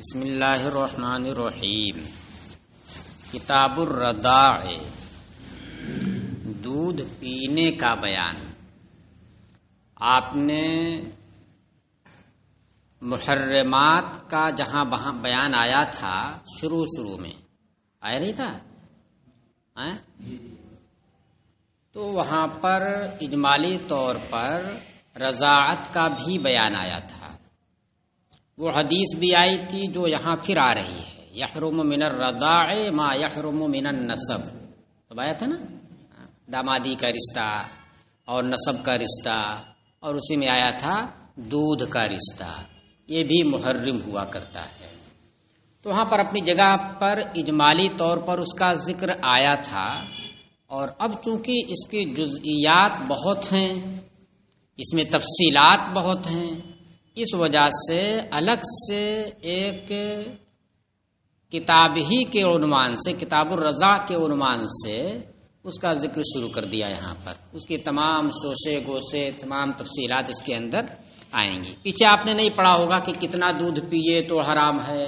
بسم اللہ الرحمن الرحیم۔ کتاب الرضاع، دودھ پینے کا بیان۔ آپ نے محرمات کا جہاں بیان آیا تھا شروع میں آیا نہیں تھا تو وہاں پر اجمالی طور پر رضاعت کا بھی بیان آیا تھا۔ وہ حدیث بھی آئی تھی جو یہاں پھر آ رہی ہے، یحرم من الرضاع ما یحرم من النسب۔ سب آیا تھا نا، دامادی کا رشتہ اور نسب کا رشتہ، اور اسی میں آیا تھا دودھ کا رشتہ، یہ بھی محرم ہوا کرتا ہے۔ تو وہاں پر اپنی جگہ پر اجمالی طور پر اس کا ذکر آیا تھا، اور اب چونکہ اس کی جزئیات بہت ہیں، اس میں تفصیلات بہت ہیں، اس وجہ سے الگ سے ایک کتاب ہی کے عنوان سے، کتاب الرضاع کے عنوان سے اس کا ذکر شروع کر دیا۔ یہاں پر اس کی تمام شوشے گوشے، تمام تفصیلات اس کے اندر آئیں گی۔ پیچھے آپ نے نہیں پڑھا ہوگا کہ کتنا دودھ پیے تو حرام ہے،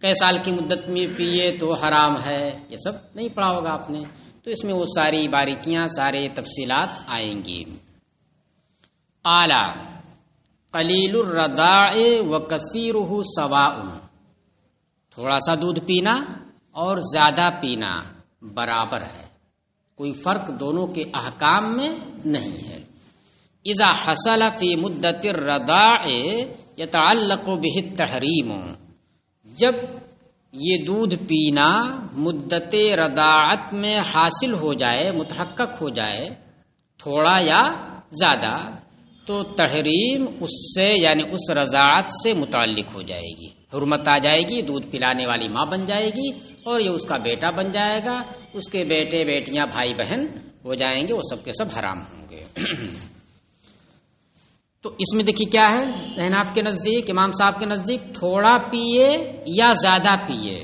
کئی سال کی مدت میں پیے تو حرام ہے، یہ سب نہیں پڑھا ہوگا آپ نے، تو اس میں وہ ساری باریکیاں، سارے تفصیلات آئیں گی۔ اعلیٰ قلیل الرضاع وکثیرہ سواء، تھوڑا سا دودھ پینا اور زیادہ پینا برابر ہے، کوئی فرق دونوں کے احکام میں نہیں ہے۔ اذا حصل فی مدت الرضاع یتعلق بہ التحریم، جب یہ دودھ پینا مدت رضاعت میں حاصل ہو جائے، متحقق ہو جائے، تھوڑا یا زیادہ، تو تحریم اس سے یعنی اس رضاعت سے متعلق ہو جائے گی، حرمت آ جائے گی، دودھ پلانے والی ماں بن جائے گی، اور یہ اس کا بیٹا بن جائے گا، اس کے بیٹے بیٹیاں بھائی بہن ہو جائیں گے، وہ سب کے سب حرام ہوں گے۔ تو اس میں دیکھیے کیا ہے، احناف کے نزدیک، امام صاحب کے نزدیک، تھوڑا پیے یا زیادہ پیے،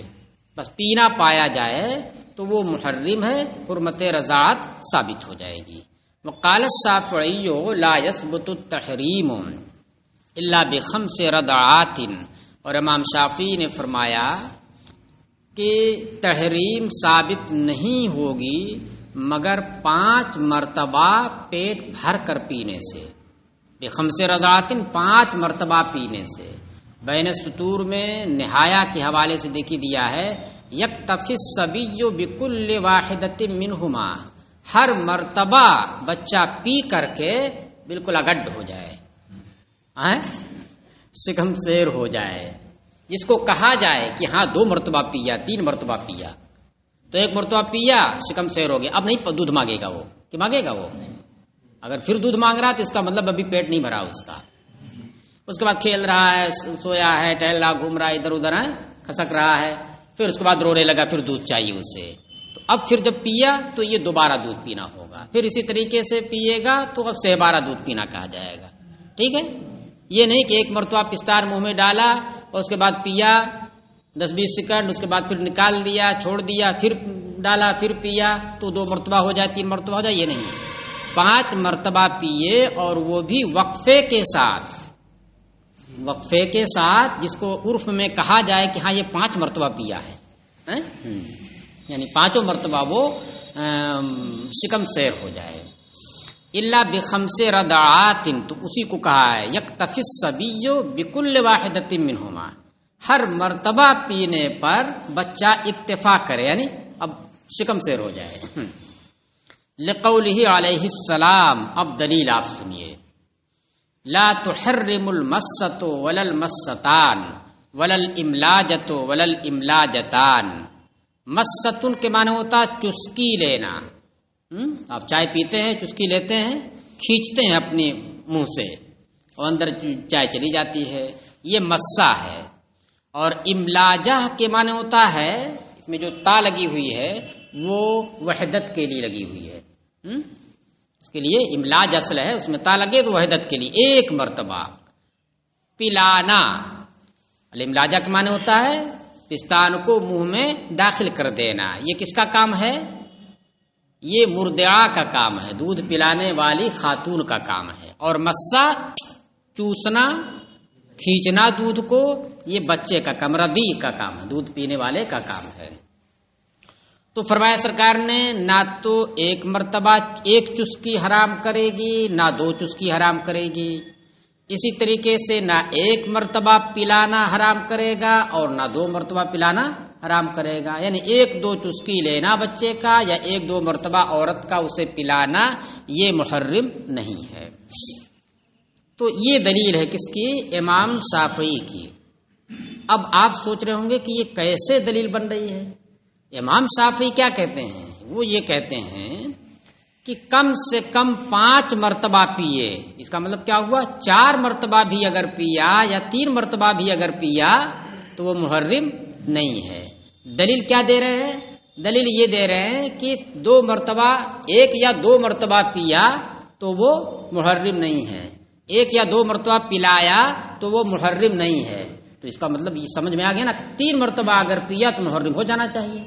بس پینا پایا جائے تو وہ محرم ہے، حرمت رضاعت ثابت ہو جائے گی۔ وقال الشافعی لا يثبت التحریم الا بخمس رضعات، اور امام شافعی نے فرمایا کہ تحریم ثابت نہیں ہوگی مگر 5 مرتبہ پیٹ بھر کر پینے سے، بخمس رضعات 5 مرتبہ پینے سے۔ بین سطور میں نہایا کے حوالے سے دیکھی دیا ہے، یکتفی الصبی بکل واحدۃ منہما، ہر مرتبہ بچہ پی کر کے بالکل اگڈ ہو جائے، شکم سیر ہو جائے، جس کو کہا جائے کہ ہاں 2 مرتبہ پیا، 3 مرتبہ پیا، تو 1 مرتبہ پیا شکم سیر ہو گیا، اب نہیں دودھ مانگے گا وہ، کہ مانگے گا وہ؟ اگر پھر دودھ مانگ رہا تو اس کا مطلب ابھی پیٹ نہیں بھرا اس کا۔ اس کے بعد کھیل رہا ہے، سویا ہے، ٹہل رہا، گھوم رہا ہے، ادھر ادھر ہے، کھسک رہا ہے، پھر اس کے بعد رونے لگا، پھر دودھ چاہیے اسے، تو اب پھر جب پیا تو یہ دوبارہ دودھ پینا ہوگا، پھر اسی طریقے سے پیے گا تو اب 12 دودھ پینا کہا جائے گا، ٹھیک ہے؟ یہ نہیں کہ 1 مرتبہ پستار منہ میں ڈالا اور اس کے بعد پیا 10-20 سیکنڈ، اس کے بعد پھر نکال دیا، چھوڑ دیا، پھر ڈالا، پھر پیا، تو 2 مرتبہ ہو جائے، 3 مرتبہ ہو جائے، یہ نہیں، 5 مرتبہ پیے، اور وہ بھی وقفے کے ساتھ، وقفے کے ساتھ، جس کو عرف میں کہا جائے کہ ہاں یہ 5 مرتبہ پیا ہے، یعنی 5 مرتبہ وہ شکم سیر ہو جائے۔ الا بخمس رضعات، تو اسی کو کہا ہے یکتفی الصبی بکل واحدۃ منہما، ہر مرتبہ پینے پر بچہ اکتفا کرے، یعنی اب شکم سیر ہو جائے۔ لقولہ علیہ السلام، اب دلیل آپ سنیے، لا تحرم المسۃ ولا المستان ولا الاملاجۃ ولا الاملاجتان۔ مستن کے معنی ہوتا چسکی لینا، آپ چائے پیتے ہیں، چسکی لیتے ہیں، کھینچتے ہیں اپنے منہ سے اور اندر چائے چلی جاتی ہے، یہ مسا ہے۔ اور املاجہ کے معنی ہوتا ہے، اس میں جو تا لگی ہوئی ہے وہ وحدت کے لیے لگی ہوئی ہے، اس کے لیے املاج اصل ہے، اس میں تا لگے تو وحدت کے لیے 1 مرتبہ پلانا۔ الاملاجہ کے معنی ہوتا ہے پستان کو منہ میں داخل کر دینا، یہ کس کا کام ہے؟ یہ مرضعہ کا کام ہے، دودھ پلانے والی خاتون کا کام ہے۔ اور مسا چوسنا، کھینچنا دودھ کو یہ بچے کا کام، رضیع کا کام ہے، دودھ پینے والے کا کام ہے۔ تو فرمایا سرکار نے نہ تو ایک مرتبہ ایک چسکی حرام کرے گی، نہ 2 چسکی حرام کرے گی، اسی طریقے سے نہ ایک مرتبہ پلانا حرام کرے گا اور نہ 2 مرتبہ پلانا حرام کرے گا، یعنی 1-2 چسکی لینا بچے کا یا 1-2 مرتبہ عورت کا اسے پلانا یہ محرم نہیں ہے۔ تو یہ دلیل ہے کس کی؟ امام شافعی کی۔ اب آپ سوچ رہے ہوں گے کہ یہ کیسے دلیل بن رہی ہے؟ امام شافعی کیا کہتے ہیں؟ وہ یہ کہتے ہیں کہ کم سے کم 5 مرتبہ پیے، اس کا مطلب کیا ہوا؟ 4 مرتبہ بھی اگر پیا یا 3 مرتبہ بھی اگر پیا تو وہ محرم نہیں ہے۔ دلیل کیا دے رہے ہیں؟ دلیل یہ دے رہے ہیں کہ 2 مرتبہ 1 یا 2 مرتبہ پیا تو وہ محرم نہیں ہے، 1 یا 2 مرتبہ پلایا تو وہ محرم نہیں ہے۔ تو اس کا مطلب یہ سمجھ میں آ گیا نا کہ 3 مرتبہ اگر پیا تو محرم ہو جانا چاہیے۔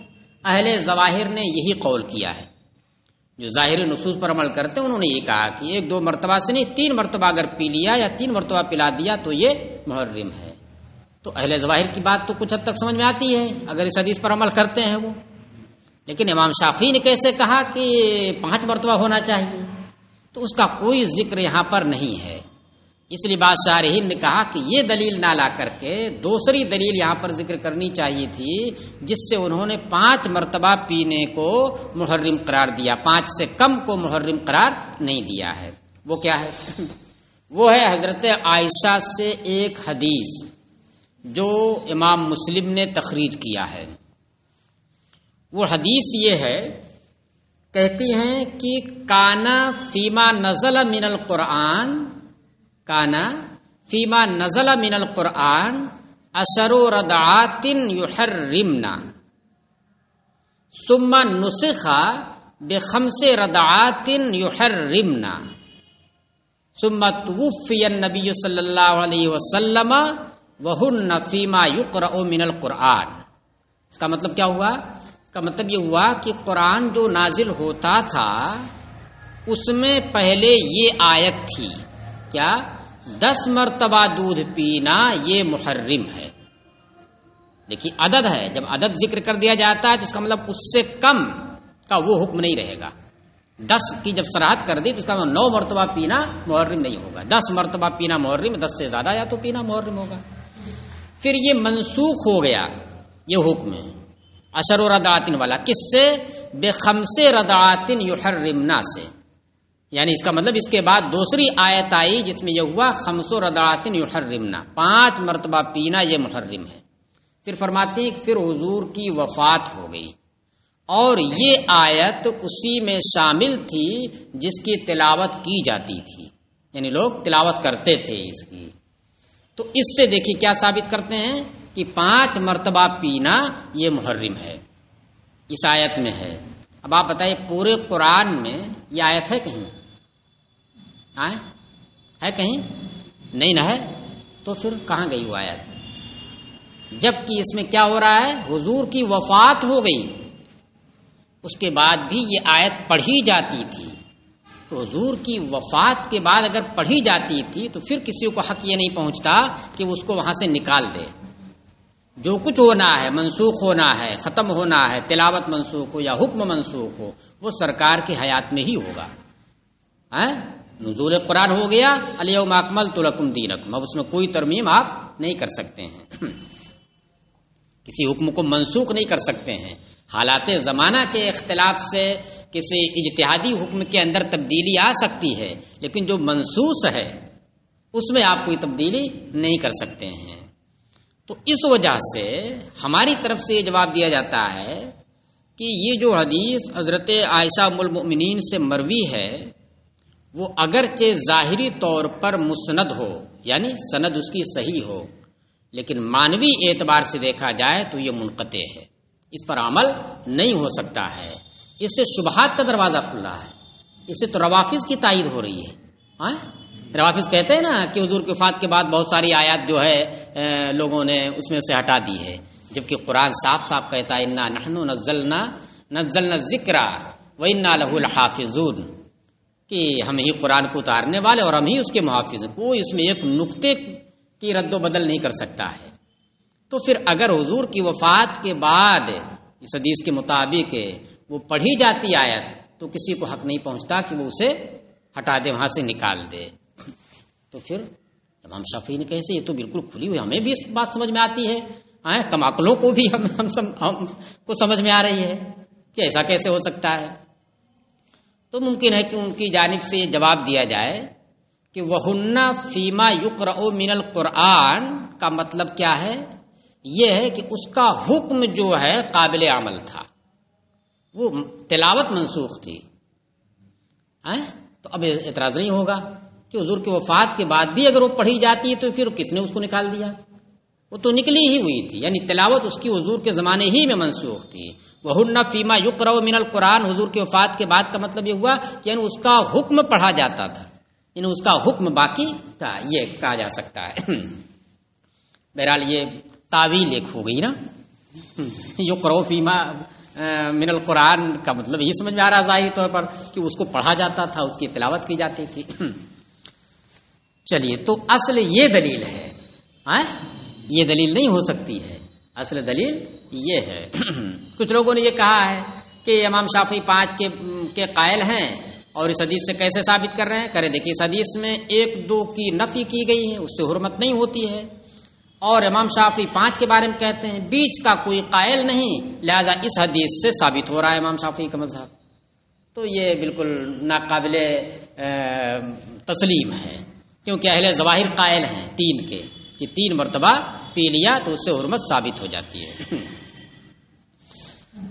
اہل ظواہر نے یہی قول کیا ہے، جو ظاہری نصوص پر عمل کرتے ہیں انہوں نے یہ کہا کہ 1-2 مرتبہ سے نہیں، 3 مرتبہ اگر پی لیا یا 3 مرتبہ پلا دیا تو یہ محرم ہے۔ تو اہل ظواہر کی بات تو کچھ حد تک سمجھ میں آتی ہے اگر اس حدیث پر عمل کرتے ہیں وہ، لیکن امام شافعی نے کیسے کہا کہ 5 مرتبہ ہونا چاہیے؟ تو اس کا کوئی ذکر یہاں پر نہیں ہے۔ اس لیے بعض شارحین نے کہا کہ یہ دلیل نہ لا کر کے دوسری دلیل یہاں پر ذکر کرنی چاہیے تھی جس سے انہوں نے 5 مرتبہ پینے کو محرم قرار دیا، 5 سے کم کو محرم قرار نہیں دیا ہے۔ وہ کیا ہے؟ وہ ہے حضرت عائشہ سے ایک حدیث جو امام مسلم نے تخریج کیا ہے۔ وہ حدیث یہ ہے، کہتی ہیں کہ کانا فیما نزل من القرآن، کانا فیما نزل من القرآن 10 رضعات یحرمنا ثم نسخ ب5 رضعات یحرمنا ثم توفی النبی صلی اللہ علیہ وسلم وہن فیما یقرأ من القرآن۔ اس کا مطلب کیا ہوا؟ اس کا مطلب یہ ہوا کہ قرآن جو نازل ہوتا تھا اس میں پہلے یہ آیت تھی، کیا؟ 10 مرتبہ دودھ پینا یہ محرم ہے۔ دیکھیے عدد ہے، جب عدد ذکر کر دیا جاتا ہے تو اس کا مطلب اس سے کم کا وہ حکم نہیں رہے گا۔ 10 کی جب صراحت کر دی تو اس کا مطلب 9 مرتبہ پینا محرم نہیں ہوگا، 10 مرتبہ پینا محرم، 10 سے زیادہ یا تو پینا محرم ہوگا۔ پھر یہ منسوخ ہو گیا یہ حکم 10 رضعات والا، کس سے؟ ب5 رضعات یحرمنا سے، یعنی اس کا مطلب اس کے بعد دوسری آیت آئی جس میں یہ ہوا 5 رضعات یحرمنا، 5 مرتبہ پینا یہ محرم ہے۔ پھر فرماتی ہیں کہ پھر حضور کی وفات ہو گئی اور یہ آیت اسی میں شامل تھی جس کی تلاوت کی جاتی تھی، یعنی لوگ تلاوت کرتے تھے اس کی۔ تو اس سے دیکھیے کیا ثابت کرتے ہیں کہ 5 مرتبہ پینا یہ محرم ہے، اس آیت میں ہے۔ اب آپ بتائیے پورے قرآن میں یہ آیت ہے کہیں؟ ہے کہیں؟ نہیں نہ ہے، تو پھر کہاں گئی وہ آیت؟ جبکہ اس میں کیا ہو رہا ہے؟ حضور کی وفات ہو گئی، اس کے بعد بھی یہ آیت پڑھی جاتی تھی۔ تو حضور کی وفات کے بعد اگر پڑھی جاتی تھی تو پھر کسی کو حق یہ نہیں پہنچتا کہ اس کو وہاں سے نکال دے۔ جو کچھ ہونا ہے، منسوخ ہونا ہے، ختم ہونا ہے، تلاوت منسوخ ہو یا حکم منسوخ ہو، وہ سرکار کی حیات میں ہی ہوگا۔ نزول قرآن ہو گیا، الیوم اکملت لکم دینکم، اب اس میں کوئی ترمیم آپ نہیں کر سکتے ہیں، کسی حکم کو منسوخ نہیں کر سکتے ہیں۔ حالات زمانہ کے اختلاف سے کسی اجتہادی حکم کے اندر تبدیلی آ سکتی ہے، لیکن جو منسوخ ہے اس میں آپ کوئی تبدیلی نہیں کر سکتے ہیں۔ تو اس وجہ سے ہماری طرف سے یہ جواب دیا جاتا ہے کہ یہ جو حدیث حضرت عائشہ ام المؤمنین سے مروی ہے وہ اگرچہ ظاہری طور پر مسند ہو، یعنی سند اس کی صحیح ہو، لیکن معنوی اعتبار سے دیکھا جائے تو یہ منقطع ہے، اس پر عمل نہیں ہو سکتا ہے۔ اس سے شبہات کا دروازہ کھلا ہے، اس سے تو روافض کی تائید ہو رہی ہے۔ روافض کہتے ہیں نا کہ حضور کی وفات کے بعد بہت ساری آیات جو ہے لوگوں نے اس میں سے ہٹا دی ہے، جبکہ قرآن صاف صاف کہتا ہے انا نحن نزلنا الذکر وانا لہ لحافظون، کہ ہم ہی قرآن کو اتارنے والے اور ہم ہی اس کے محافظ ہیں۔ کوئی اس میں ایک نقطے کہ رد و بدل نہیں کر سکتا ہے۔ تو پھر اگر حضور کی وفات کے بعد اس حدیث کے مطابق وہ پڑھی جاتی آیت تو کسی کو حق نہیں پہنچتا کہ وہ اسے ہٹا دے، وہاں سے نکال دے۔ تو پھر امام شافعی نے کیسے، یہ تو بالکل کھلی ہوئی، ہمیں بھی اس بات سمجھ میں آتی ہے، کم عقلوں کو بھی ہم کو سمجھ میں آ رہی ہے کہ ایسا کیسے ہو سکتا ہے۔ تو ممکن ہے کہ ان کی جانب سے یہ جواب دیا جائے کہ وَهُنَّ فِيمَا يُقْرَأُ مِنَ الْقُرْآنِ کا مطلب کیا ہے، یہ ہے کہ اس کا حکم جو ہے قابل عمل تھا، وہ تلاوت منسوخ تھی، تو اب اعتراض نہیں ہوگا کہ حضور کی وفات کے بعد بھی اگر وہ پڑھی جاتی ہے تو پھر کس نے اس کو نکال دیا، وہ تو نکلی ہی ہوئی تھی، یعنی تلاوت اس کی حضور کے زمانے ہی میں منسوخ تھی۔ وَهُنَّ فِيمَا يُقْرَأُ مِنَ الْقُرْآنِ حضور کی وفات کے بعد کا مطلب یہ ہوا کہ یعنی اس کا حکم پڑھا جاتا تھا، یعنی اس کا حکم باقی تھا، یہ کہا جا سکتا ہے۔ بہرحال یہ تعویل ایک ہو گئی نا، یقرأ فیما من القرآن کا مطلب یہ سمجھ میں آ رہا ظاہری طور پر کہ اس کو پڑھا جاتا تھا، اس کی تلاوت کی جاتی تھی۔ چلیے، تو اصل یہ دلیل ہے، یہ دلیل نہیں ہو سکتی ہے، اصل دلیل یہ ہے۔ کچھ لوگوں نے یہ کہا ہے کہ امام شافعی 5 کے قائل ہیں اور اس حدیث سے کیسے ثابت کر رہے ہیں؟ کرے دیکھیے، اس حدیث میں 1-2 کی نفی کی گئی ہے، اس سے حرمت نہیں ہوتی ہے، اور امام شافعی 5 کے بارے میں کہتے ہیں، بیچ کا کوئی قائل نہیں، لہذا اس حدیث سے ثابت ہو رہا ہے امام شافعی کا مذہب۔ تو یہ بالکل ناقابل تسلیم ہے، کیونکہ اہل ظواہر قائل ہیں 3 کے کہ 3 مرتبہ پی لیا تو اس سے حرمت ثابت ہو جاتی ہے۔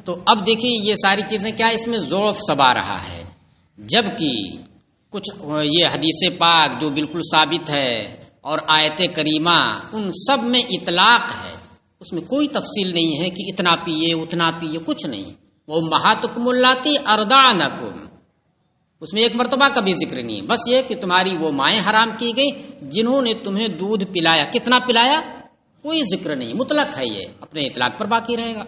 تو اب دیکھیے یہ ساری چیزیں کیا اس میں ضعف سب آ رہا ہے، جبکہ کچھ یہ حدیث پاک جو بالکل ثابت ہے اور آیت کریمہ ان سب میں اطلاق ہے، اس میں کوئی تفصیل نہیں ہے کہ اتنا پیے اتنا پیے، کچھ نہیں۔ وہ امہاتکم اللاتی ارضعنکم، اس میں 1 مرتبہ کا بھی ذکر نہیں، بس یہ کہ تمہاری وہ مائیں حرام کی گئی جنہوں نے تمہیں دودھ پلایا، کتنا پلایا کوئی ذکر نہیں، مطلق ہے، یہ اپنے اطلاق پر باقی رہے گا۔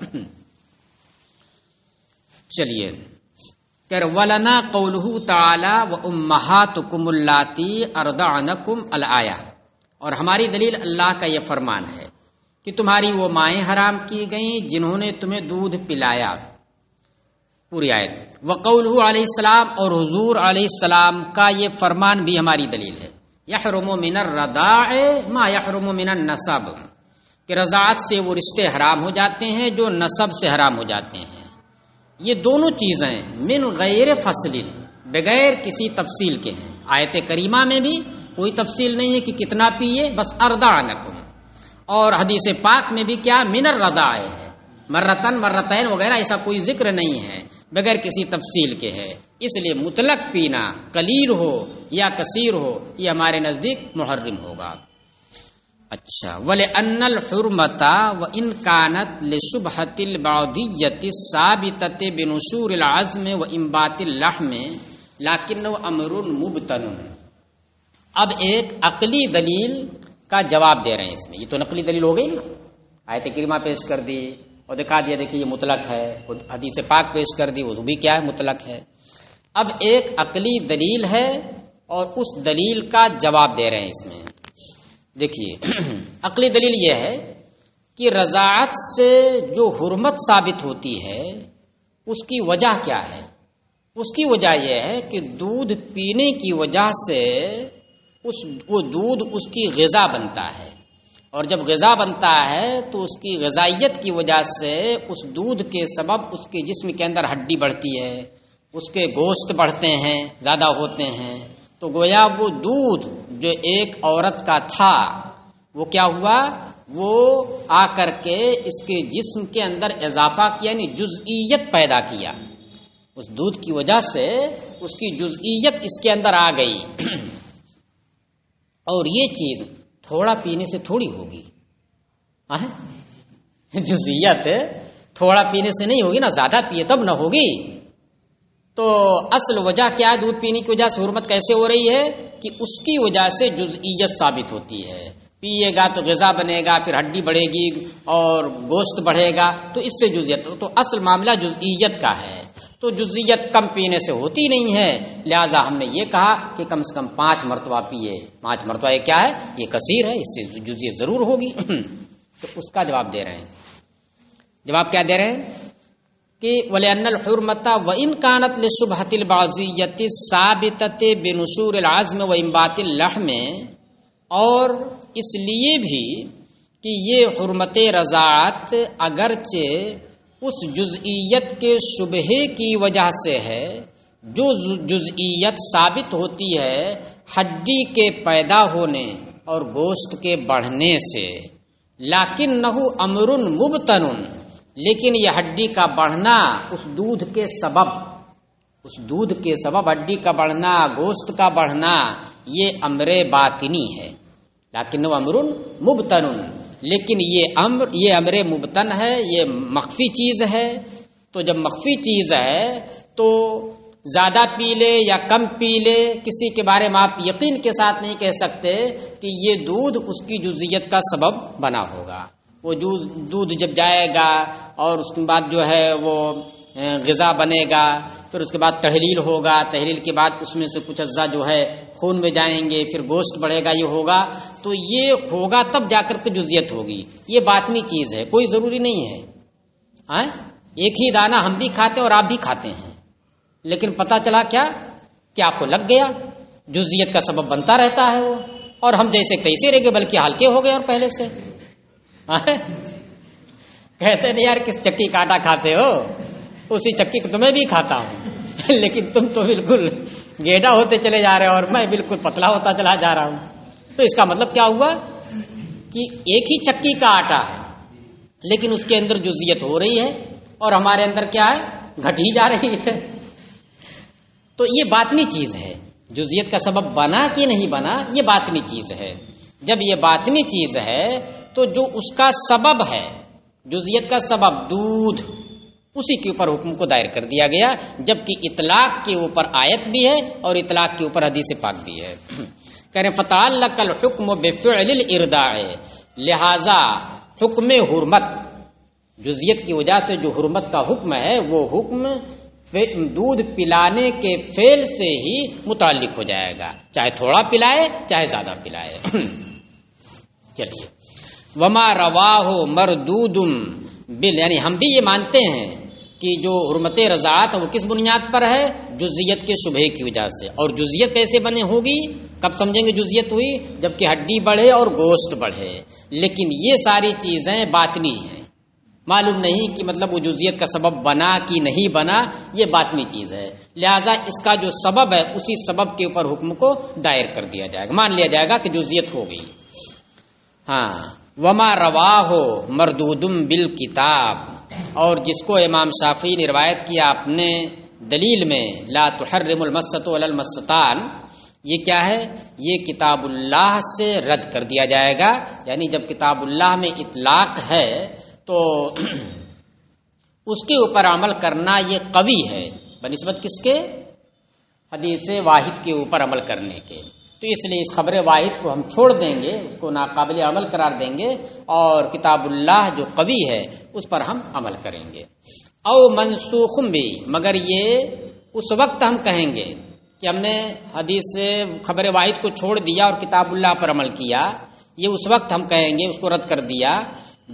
چلیے، وَلَنَا قَوْلُهُ تَعَالَى وَأُمَّهَاتُكُمُ اللَّاتِي أَرْضَعْنَكُمْ الْآيَةُ، اور ہماری دلیل اللہ کا یہ فرمان ہے کہ تمہاری وہ مائیں حرام کی گئیں جنہوں نے تمہیں دودھ پلایا، پوری آیت۔ وقولہ علیہ السلام، اور حضور علیہ السلام کا یہ فرمان بھی ہماری دلیل ہے، یحرم من الرضاع ما یحرم من النسب، کہ رضاعت سے وہ رشتے حرام ہو جاتے ہیں جو نسب سے حرام ہو جاتے ہیں۔ یہ دونوں چیزیں من غیر فصل، بغیر کسی تفصیل کے ہیں۔ آیت کریمہ میں بھی کوئی تفصیل نہیں ہے کہ کتنا پیے، بس ارضعنکم، اور حدیث پاک میں بھی کیا من الرضاع ہے، مرتن مرتین وغیرہ ایسا کوئی ذکر نہیں ہے، بغیر کسی تفصیل کے ہے۔ اس لیے مطلق پینا قلیل ہو یا کثیر ہو یہ ہمارے نزدیک محرم ہوگا۔ اچھا، وَلِأَنَّ الْحُرْمَةَ وَإِنْ كَانَتْ لِشُبْهَةِ الْبَعْضِيَّةِ الثَّابِتَةِ بِنُشُورِ الْعَزْمِ وَإِنْبَاتِ اللَّحْمِ لَكِنَّهُ أَمْرٌ مُبْطَنٌ۔ اب ایک عقلی دلیل کا جواب دے رہے ہیں اس میں، یہ تو نقلی دلیل ہو گئی نا، آیت کریمہ پیش کر دی اور دکھا دیا دیکھیے یہ مطلق ہے، حدیث پاک پیش کر دی وہ بھی کیا ہے، مطلق ہے۔ اب ایک عقلی دلیل ہے اور اس دلیل کا جواب دے رہے ہیں اس میں۔ دیکھیے عقلی دلیل یہ ہے کہ رضاعت سے جو حرمت ثابت ہوتی ہے اس کی وجہ کیا ہے؟ اس کی وجہ یہ ہے کہ دودھ پینے کی وجہ سے وہ دودھ اس کی غذا بنتا ہے، اور جب غذا بنتا ہے تو اس کی غذائیت کی وجہ سے اس دودھ کے سبب اس کے جسم کے اندر ہڈی بڑھتی ہے، اس کے گوشت بڑھتے ہیں، زیادہ ہوتے ہیں، تو گویا وہ دودھ جو ایک عورت کا تھا وہ کیا ہوا، وہ آ کر کے اس کے جسم کے اندر اضافہ کیا، یعنی جزئیت پیدا کیا، اس دودھ کی وجہ سے اس کی جزئیت اس کے اندر آ گئی۔ اور یہ چیز تھوڑا پینے سے تھوڑی ہوگی، جزئیت تھوڑا پینے سے نہیں ہوگی نا، زیادہ پیے تب نہ ہوگی۔ تو اصل وجہ کیا ہے، دودھ پینے کی وجہ سے حرمت کیسے ہو رہی ہے کہ اس کی وجہ سے جزئیت ثابت ہوتی ہے، پیے گا تو غذا بنے گا، پھر ہڈی بڑھے گی اور گوشت بڑھے گا، تو اس سے جزئیت، تو اصل معاملہ جزئیت کا ہے۔ تو تو جزئیت کم پینے سے ہوتی نہیں ہے، لہذا ہم نے یہ کہا کہ کم سے کم 5 مرتبہ پیے۔ 5 مرتبہ یہ کیا ہے؟ یہ کثیر ہے، اس سے جزئیت ضرور ہوگی۔ تو اس کا جواب دے رہے ہیں۔ جواب کیا دے رہے ہیں کہ وَلِأَنَّ الْحُرْمَةَ وَإِنْ كَانَتْ لِشُبْهَةِ الْبَعْضِيَّةِ الثَّابِتَةِ بِنُشُورِ الْعَزْمِ وَإِنْبَاتِ اللَّحْمِ، اور اس لیے بھی کہ یہ حرمت رضاعت اگرچہ اس جزئیت کے شبہے کی وجہ سے ہے، جو جزئیت ثابت ہوتی ہے ہڈی کے پیدا ہونے اور گوشت کے بڑھنے سے، لیکنہ امر مبتن، لیکن یہ ہڈی کا بڑھنا اس دودھ کے سبب ہڈی کا بڑھنا، گوشت کا بڑھنا، یہ امر باطنی ہے۔ لیکن وہ امر مبتن، لیکن یہ امر مبتن ہے، یہ مخفی چیز ہے۔ تو جب مخفی چیز ہے تو زیادہ پی لے یا کم پی لے، کسی کے بارے میں آپ یقین کے ساتھ نہیں کہہ سکتے کہ یہ دودھ اس کی جزئیت کا سبب بنا ہوگا۔ وہ دودھ جب جائے گا اور اس کے بعد جو ہے وہ غذا بنے گا، پھر اس کے بعد تحلیل ہوگا، تحلیل کے بعد اس میں سے کچھ اجزاء جو ہے خون میں جائیں گے، پھر گوشت بڑھے گا، یہ ہوگا، تو یہ ہوگا تب جا کر کے جزئیت ہوگی۔ یہ باطنی چیز ہے، کوئی ضروری نہیں ہے۔ ایک ہی دانہ ہم بھی کھاتے ہیں اور آپ بھی کھاتے ہیں، لیکن پتہ چلا کیا کہ آپ کو لگ گیا، جزئیت کا سبب بنتا رہتا ہے وہ، اور ہم جیسے تیسے رہ گئے بلکہ ہلکے ہو گئے اور پہلے سے۔ کہتے نہیں یار کس چکی کا آٹا کھاتے ہو، اسی چکی کو تمہیں بھی کھاتا ہوں، لیکن تم تو بالکل گیڈا ہوتے چلے جا رہے ہو اور میں بالکل پتلا ہوتا چلا جا رہا ہوں۔ تو اس کا مطلب کیا ہوا کہ ایک ہی چکی کا آٹا ہے لیکن اس کے اندر جزئیت ہو رہی ہے اور ہمارے اندر کیا ہے؟ گھٹ ہی جا رہی ہے۔ تو یہ باطنی چیز ہے، جزئیت کا سبب بنا کہ نہیں بنا، یہ باطنی چیز ہے۔ جب یہ باطنی چیز ہے تو جو اس کا سبب ہے، جزئیت کا سبب دودھ، اسی کے اوپر حکم کو دائر کر دیا گیا، جبکہ اطلاق کے اوپر آیت بھی ہے اور اطلاق کے اوپر حدیث پاک بھی ہے۔ کہہ رہے فتعلق الحکم بفعل الارضاع، لہذا حکم حرمت، جزئیت کی وجہ سے جو حرمت کا حکم ہے وہ حکم دودھ پلانے کے فعل سے ہی متعلق ہو جائے گا، چاہے تھوڑا پلائے چاہے زیادہ پلائے۔ چلیے وما رواہ مردود بل، یعنی ہم بھی یہ مانتے ہیں کہ جو حرمت رضاعت ہے وہ کس بنیاد پر ہے؟ جزئیت کے شبہے کی وجہ سے۔ اور جزئیت کیسے بنے ہوگی؟ کب سمجھیں گے جزئیت ہوئی؟ جبکہ ہڈی بڑھے اور گوشت بڑھے۔ لیکن یہ ساری چیزیں باطنی ہیں، معلوم نہیں کہ مطلب وہ جزئیت کا سبب بنا کہ نہیں بنا، یہ باطنی چیز ہے، لہذا اس کا جو سبب ہے اسی سبب کے اوپر حکم کو دائر کر دیا جائے گا، مان لیا جائے گا کہ جزئیت ہو گئی۔ وما رواہ مردود بالکتاب، اور جس کو امام شافعی نے روایت کیا اپنے دلیل میں لا تحرم المسۃ ولا المستان، یہ کیا ہے؟ یہ کتاب اللہ سے رد کر دیا جائے گا۔ یعنی جب کتاب اللہ میں اطلاق ہے تو اس کے اوپر عمل کرنا یہ قوی ہے بنسبت کس کے؟ حدیث واحد کے اوپر عمل کرنے کے۔ تو اس لیے اس خبر واحد کو ہم چھوڑ دیں گے، اس کو ناقابل عمل قرار دیں گے، اور کتاب اللہ جو قوی ہے اس پر ہم عمل کریں گے۔ او منسوخ بھی، مگر یہ اس وقت ہم کہیں گے کہ ہم نے حدیث خبر واحد کو چھوڑ دیا اور کتاب اللہ پر عمل کیا، یہ اس وقت ہم کہیں گے، اس کو رد کر دیا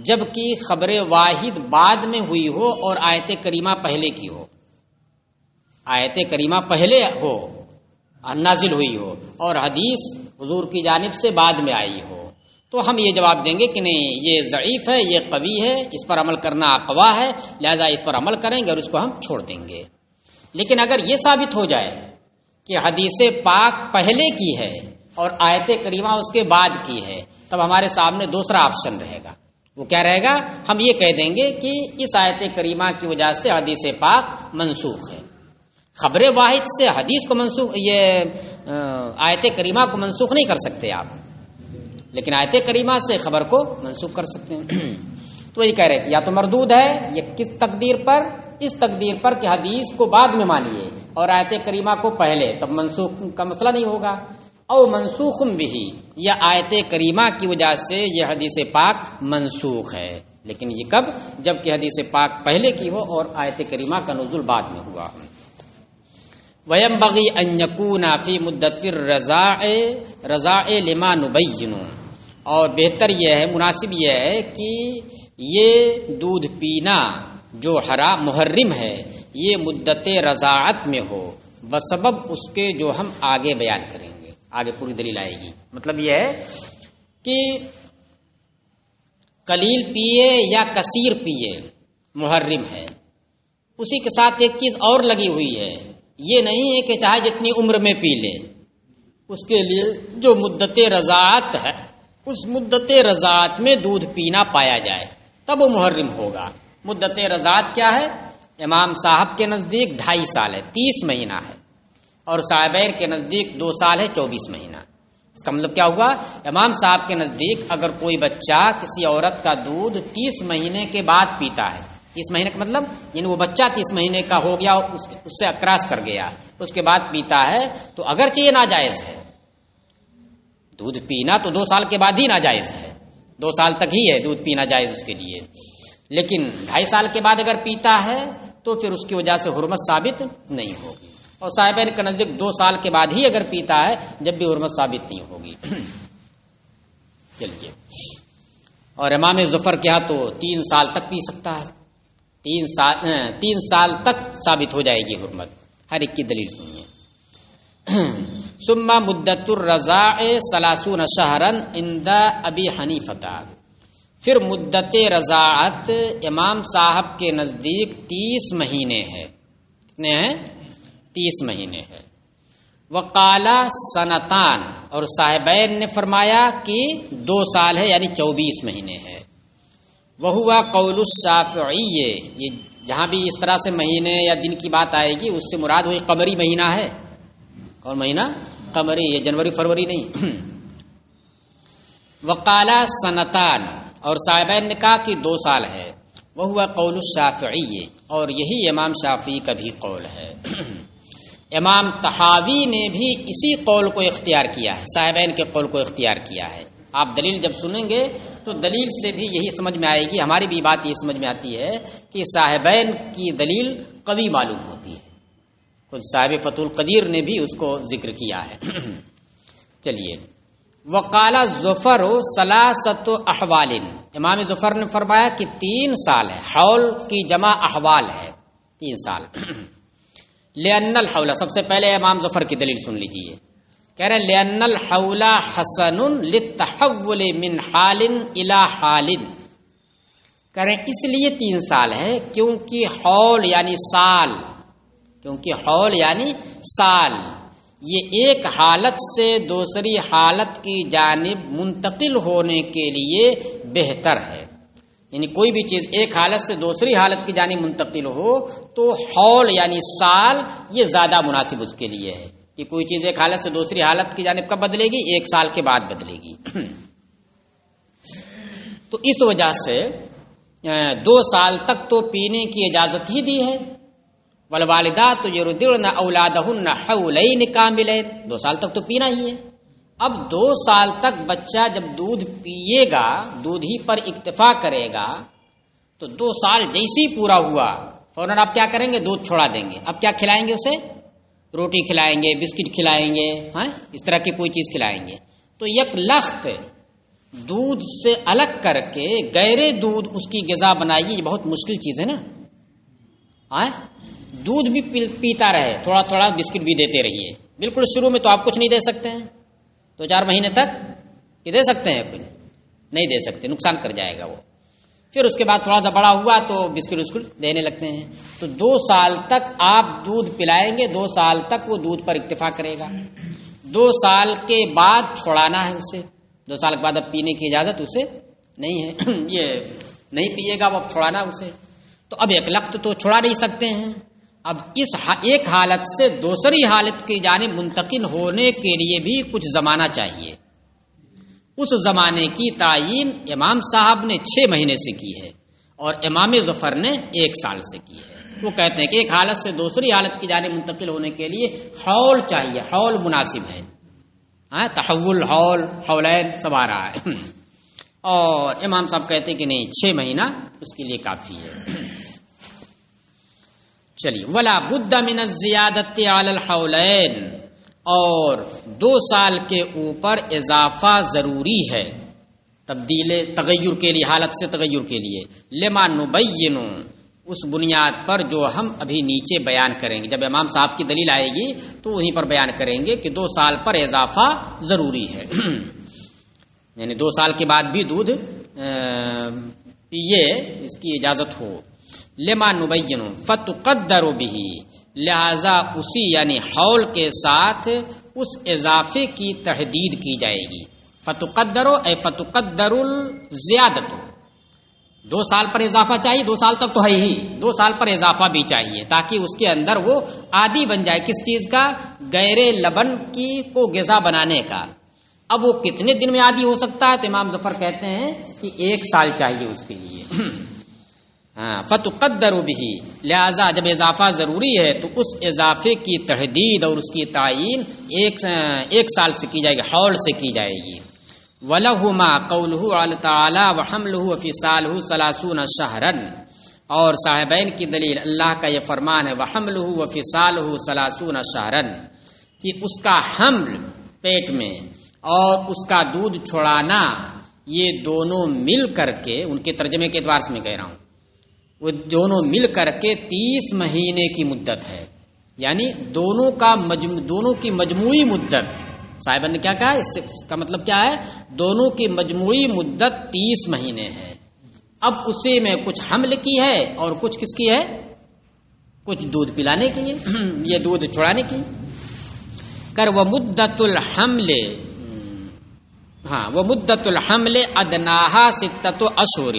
جبکہ خبر واحد بعد میں ہوئی ہو اور آیت کریمہ پہلے کی ہو، آیت کریمہ پہلے ہو، نازل ہوئی ہو، اور حدیث حضور کی جانب سے بعد میں آئی ہو، تو ہم یہ جواب دیں گے کہ نہیں، یہ ضعیف ہے، یہ قوی ہے، اس پر عمل کرنا اقوا ہے، لہذا اس پر عمل کریں گے اور اس کو ہم چھوڑ دیں گے۔ لیکن اگر یہ ثابت ہو جائے کہ حدیث پاک پہلے کی ہے اور آیت کریمہ اس کے بعد کی ہے، تب ہمارے سامنے دوسرا آپشن رہے گا۔ وہ کیا رہے گا؟ ہم یہ کہہ دیں گے کہ اس آیت کریمہ کی وجہ سے حدیث پاک منسوخ ہے۔ خبر واحد سے حدیث کو منسوخ، یہ آیت کریمہ کو منسوخ نہیں کر سکتے آپ، لیکن آیت کریمہ سے خبر کو منسوخ کر سکتے ہیں۔ تو یہ کہہ رہے کہ یا تو مردود ہے، یہ کس تقدیر پر؟ اس تقدیر پر کہ حدیث کو بعد میں مانیے اور آیت کریمہ کو پہلے، تب منسوخ کا مسئلہ نہیں ہوگا۔ او منسوخ بھی، یا آیت کریمہ کی وجہ سے یہ حدیث پاک منسوخ ہے، لیکن یہ کب؟ جب کہ حدیث پاک پہلے کی ہو اور آیت کریمہ کا نزول بعد میں ہوا. وَيَنبَغِي أَن يَكُونَ فِي مُدَّةِ الرَّضَاعِ لِمَا نُبَيِّنُ، اور بہتر یہ ہے، مناسب یہ ہے کہ یہ دودھ پینا جو حرام محرم ہے یہ مدت رضاعت میں ہو، بسبب اس کے جو ہم آگے بیان کریں گے، آگے پوری دلیل آئے گی. مطلب یہ ہے کہ قلیل پیے یا کثیر پیے محرم ہے. اسی کے ساتھ ایک چیز اور لگی ہوئی ہے، یہ نہیں ہے کہ چاہے جتنی عمر میں پی لے، اس کے لیے جو مدت رضاعت ہے اس مدت رضاعت میں دودھ پینا پایا جائے تب وہ محرم ہوگا. مدت رضاعت کیا ہے؟ امام صاحب کے نزدیک 2.5 سال ہے، 30 مہینہ ہے، اور صاحبین کے نزدیک 2 سال ہے، 24 مہینہ. اس کا مطلب کیا ہوا؟ امام صاحب کے نزدیک اگر کوئی بچہ کسی عورت کا دودھ 30 مہینے کے بعد پیتا ہے، 30 مہینے کا مطلب یعنی وہ بچہ 30 مہینے کا ہو گیا، اس سے اکراس کر گیا، اس کے بعد پیتا ہے، تو اگرچہ یہ ناجائز ہے، دودھ پینا تو 2 سال کے بعد ہی ناجائز ہے، 2 سال تک ہی ہے دودھ پینا جائز اس کے لیے، لیکن 2.5 سال کے بعد اگر پیتا ہے تو پھر اس کی وجہ سے حرمت ثابت نہیں ہوگی. اور صاحبین کا نزدیک 2 سال کے بعد ہی اگر پیتا ہے جب بھی حرمت ثابت نہیں ہوگی. چلیے، اور امام ظفر کے ہاں تو 3 سال تک پی سکتا ہے، 3 سال تک ثابت ہو جائے گی حرمت. ہر ایک کی دلیل سنیے. ثم مدت الرضاع 30 شہرا عند ابی حنیفہ، پھر مدت رضاعت امام صاحب کے نزدیک 30 مہینے ہے. کتنے ہیں؟ 30 مہینے ہے. وقال سنتان، اور صاحبین نے فرمایا کہ 2 سال ہے یعنی 24 مہینے ہے. وہوا قول الشافعی، یہ جہاں بھی اس طرح سے مہینے یا دن کی بات آئے گی اس سے مراد وہی قمری مہینہ ہے. کون مہینہ؟ قمری، یہ جنوری فروری نہیں. وقال سنتان، اور صاحبین نے کہا کہ 2 سال ہے. وہوا قول الشافعی، اور یہی امام شافعی کا بھی قول ہے. امام طحاوی نے بھی اسی قول کو اختیار کیا ہے، صاحبین کے قول کو اختیار کیا ہے. آپ دلیل جب سنیں گے تو دلیل سے بھی یہی سمجھ میں آئے گی، ہماری بھی بات یہ سمجھ میں آتی ہے کہ صاحبین کی دلیل قوی معلوم ہوتی ہے. خود صاحب فتح القدیر نے بھی اس کو ذکر کیا ہے. چلیے، وقال ظفر 3 احوال، امام ظفر نے فرمایا کہ 3 سال ہے، حول کی جمع احوال ہے، 3 سال. لأن الحول، سب سے پہلے امام ظفر کی دلیل سن لیجیے. کہہ رہے ہیں لأن الحول حسن للتحول من حال الى حال، کہہ رہے ہیں اس لیے 3 سال ہے کیونکہ حول یعنی سال، کیونکہ حول یعنی سال یہ ایک حالت سے دوسری حالت کی جانب منتقل ہونے کے لیے بہتر ہے. یعنی کوئی بھی چیز ایک حالت سے دوسری حالت کی جانب منتقل ہو تو حول یعنی سال یہ زیادہ مناسب اس کے لیے ہے کہ کوئی چیز ایک حالت سے دوسری حالت کی جانب کب بدلے گی؟ 1 سال کے بعد بدلے گی. تو اس وجہ سے 2 سال تک تو پینے کی اجازت ہی دی ہے. والوالدات یرضعن اولادہن حولین کاملین، 2 سال تک تو پینا ہی ہے. اب 2 سال تک بچہ جب دودھ پیے گا، دودھ ہی پر اکتفا کرے گا، تو 2 سال جیسے ہی پورا ہوا فوراً آپ کیا کریں گے؟ دودھ چھوڑا دیں گے. اب کیا کھلائیں گے اسے؟ روٹی کھلائیں گے، بسکٹ کھلائیں گے، ہاں اس طرح کی کوئی چیز کھلائیں گے. تو یک لخت دودھ سے الگ کر کے غیر دودھ اس کی غذا بنائیے، یہ بہت مشکل چیز ہے نا. ہاں دودھ بھی پیتا رہے، تھوڑا تھوڑا بسکٹ بھی دیتے رہیے. بالکل شروع میں تو آپ کچھ نہیں دے سکتے ہیں، 2-4 مہینے تک یہ دے سکتے ہیں، کچھ نہیں دے سکتے، نقصان کر جائے گا وہ. پھر اس کے بعد تھوڑا سا بڑا ہوا تو بسکٹ وسکٹ دینے لگتے ہیں. تو 2 سال تک آپ دودھ پلائیں گے، 2 سال تک وہ دودھ پر اکتفا کرے گا. 2 سال کے بعد چھوڑانا ہے اسے. 2 سال کے بعد اب پینے کی اجازت اسے نہیں ہے، یہ نہیں پیے گا، اب چھوڑانا اسے. تو اب ایک لخت تو چھوڑا نہیں سکتے ہیں. اب اس ایک حالت سے دوسری حالت کی جانب منتقل ہونے کے لیے بھی کچھ زمانہ چاہیے. اس زمانے کی تعیین امام صاحب نے 6 مہینے سے کی ہے اور امام ظفر نے 1 سال سے کی ہے. وہ کہتے ہیں کہ ایک حالت سے دوسری حالت کی جانب منتقل ہونے کے لیے حول چاہیے، حول مناسب ہے. تحول، حول، حولین سب آ رہا ہے. اور امام صاحب کہتے ہیں کہ نہیں 6 مہینہ اس کے لیے کافی ہے. چلیے ولا بد من الزیادت علی الحولین، اور 2 سال کے اوپر اضافہ ضروری ہے تغیر کے لیے، حالت سے تغیر کے لیے. لما نبین، اس بنیاد پر جو ہم ابھی نیچے بیان کریں گے. جب امام صاحب کی دلیل آئے گی تو وہیں پر بیان کریں گے کہ 2 سال پر اضافہ ضروری ہے. یعنی 2 سال کے بعد بھی دودھ پیے، اس کی اجازت ہو. لما نبین فتقدر به، لہذا اسی یعنی حول کے ساتھ اس اضافے کی تحدید کی جائے گی. فتقدرو اے فتقدر الزیادت، 2 سال پر اضافہ چاہیے. 2 سال تک تو ہے ہی، 2 سال پر اضافہ بھی چاہیے تاکہ اس کے اندر وہ عادی بن جائے. کس چیز کا؟ غیر لبن کی کو غذا بنانے کا. اب وہ کتنے دن میں عادی ہو سکتا ہے؟ تو امام ظفر کہتے ہیں کہ 1 سال چاہیے اس کے لیے. فتقدر به، لہذا جب اضافہ ضروری ہے تو اس اضافے کی تحدید اور اس کی تعیین 1 سال سے کی جائے گی، حول سے کی جائے گی. وَلَهُمَا قَوْلُهُ تَعَالَى وَحَمْلُهُ وَفِصَالُهُ 30 شَهْرًا، اور صاحبین کی دلیل اللہ کا یہ فرمان ہے وَحَمْلُهُ وَفِصَالُهُ 30 شَهْرًا، کہ اس کا حمل پیٹ میں اور اس کا دودھ چھڑانا یہ دونوں مل کر کے، ان کے ترجمے کے اعتبار سے میں کہہ رہا ہوں، وہ دونوں مل کر کے 30 مہینے کی مدت ہے. یعنی دونوں کی مجموعی مدت، صاحب نے کیا کہا؟ اس کا مطلب کیا ہے؟ دونوں کی مجموعی مدت 30 مہینے ہے. اب اسی میں کچھ حمل کی ہے اور کچھ کس کی ہے؟ کچھ دودھ پلانے کی ہے، یہ دودھ چھڑانے کی. وہ مدت الحمل، وہ مدت الحمل ادناہا 6 اشہر،